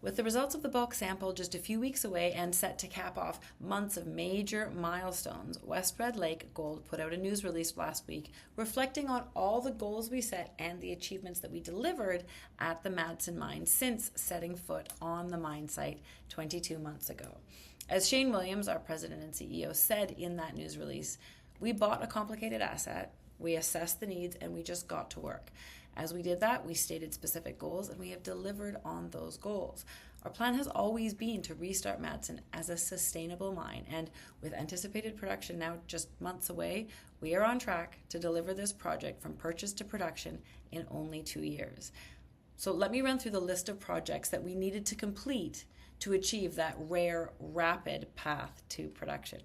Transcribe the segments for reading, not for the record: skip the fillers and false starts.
With the results of the bulk sample just a few weeks away and set to cap off months of major milestones, West Red Lake Gold put out a news release last week reflecting on all the goals we set and the achievements that we delivered at the Madsen Mine since setting foot on the mine site 22 months ago. As Shane Williams, our president and CEO, said in that news release, we bought a complicated asset, we assessed the needs, and we just got to work. As we did that, we stated specific goals, and we have delivered on those goals. Our plan has always been to restart Madsen as a sustainable mine, and with anticipated production now just months away, we are on track to deliver this project from purchase to production in only 2 years. So let me run through the list of projects that we needed to complete to achieve that rare, rapid path to production.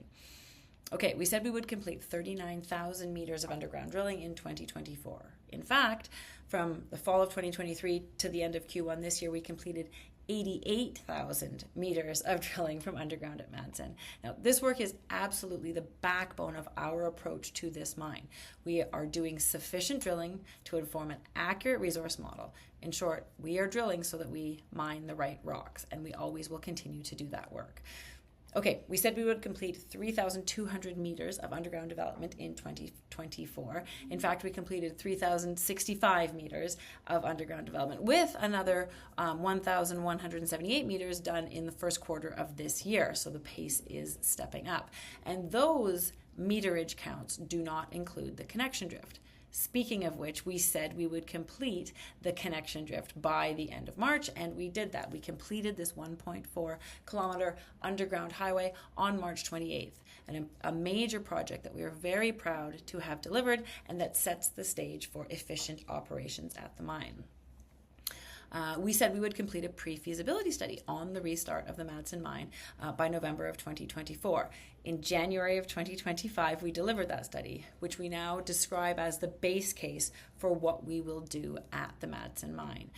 Okay, we said we would complete 39,000 meters of underground drilling in 2024. In fact, from the fall of 2023 to the end of Q1 this year, we completed 88,000 meters of drilling from underground at Madsen. Now, this work is absolutely the backbone of our approach to this mine. We are doing sufficient drilling to inform an accurate resource model. In short, we are drilling so that we mine the right rocks, and we always will continue to do that work. Okay, we said we would complete 3,200 meters of underground development in 2024. In fact, we completed 3,065 meters of underground development with another 1,178 meters done in the first quarter of this year. So the pace is stepping up. And those meterage counts do not include the connection drift. Speaking of which, we said we would complete the connection drift by the end of March, and we did that. We completed this 1.4 kilometer underground highway on March 28th, and a major project that we are very proud to have delivered and that sets the stage for efficient operations at the mine. We said we would complete a pre-feasibility study on the restart of the Madsen Mine by November of 2024. In January of 2025, we delivered that study, which we now describe as the base case for what we will do at the Madsen Mine.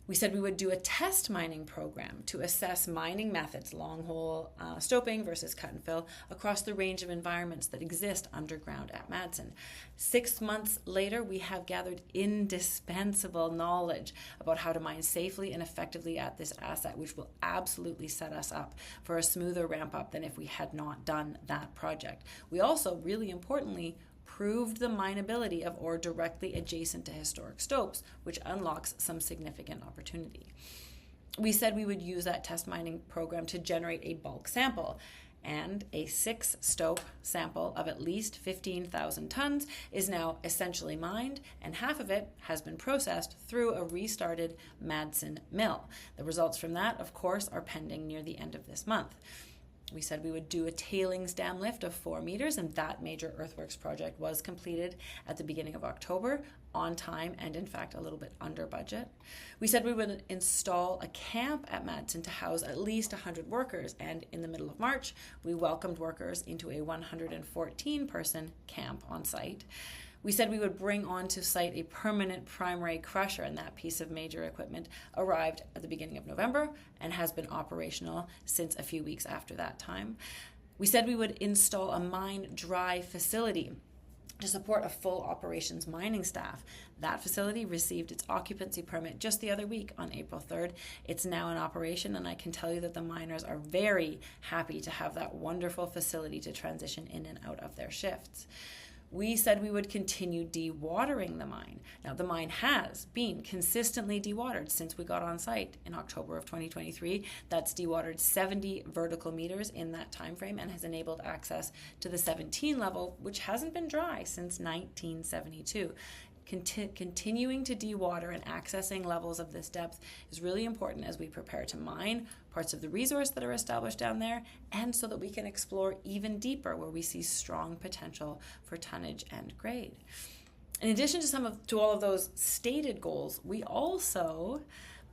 We said we would do a test mining program to assess mining methods, long hole stoping versus cut and fill, across the range of environments that exist underground at Madsen. 6 months later, we have gathered indispensable knowledge about how to mine safely and effectively at this asset, which will absolutely set us up for a smoother ramp up than if we had not done that project. We also, really importantly, proved the mineability of ore directly adjacent to historic stopes, which unlocks some significant opportunity. We said we would use that test mining program to generate a bulk sample, and a 6-stope sample of at least 15,000 tons is now essentially mined, and half of it has been processed through a restarted Madsen mill. The results from that, of course, are pending near the end of this month. We said we would do a tailings dam lift of 4 meters, and that major earthworks project was completed at the beginning of October, on time and in fact a little bit under budget. We said we would install a camp at Madsen to house at least 100 workers, and in the middle of March, we welcomed workers into a 114-person camp on site. We said we would bring onto site a permanent primary crusher, and that piece of major equipment arrived at the beginning of November and has been operational since a few weeks after that time. We said we would install a mine dry facility to support a full operations mining staff. That facility received its occupancy permit just the other week on April 3rd. It's now in operation, and I can tell you that the miners are very happy to have that wonderful facility to transition in and out of their shifts. We said we would continue dewatering the mine. Now, the mine has been consistently dewatered since we got on site in October of 2023. That's dewatered 70 vertical meters in that time frame and has enabled access to the 17 level, which hasn't been dry since 1972. Continuing to dewater and accessing levels of this depth is really important as we prepare to mine parts of the resource that are established down there, and so that we can explore even deeper where we see strong potential for tonnage and grade. In addition to all of those stated goals, we also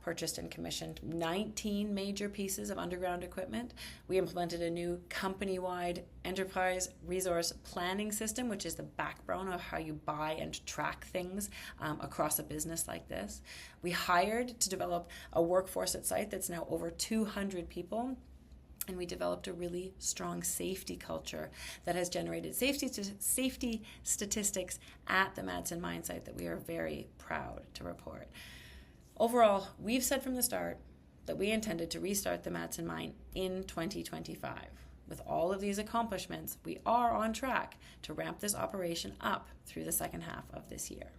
purchased and commissioned 19 major pieces of underground equipment. We implemented a new company-wide enterprise resource planning system, which is the backbone of how you buy and track things across a business like this. We hired to develop a workforce at site that's now over 200 people. And we developed a really strong safety culture that has generated safety statistics at the Madsen Mine site that we are very proud to report. Overall, we've said from the start, that we intended to restart the Madsen Mine in 2025. With all of these accomplishments, we are on track to ramp this operation up through the second half of this year.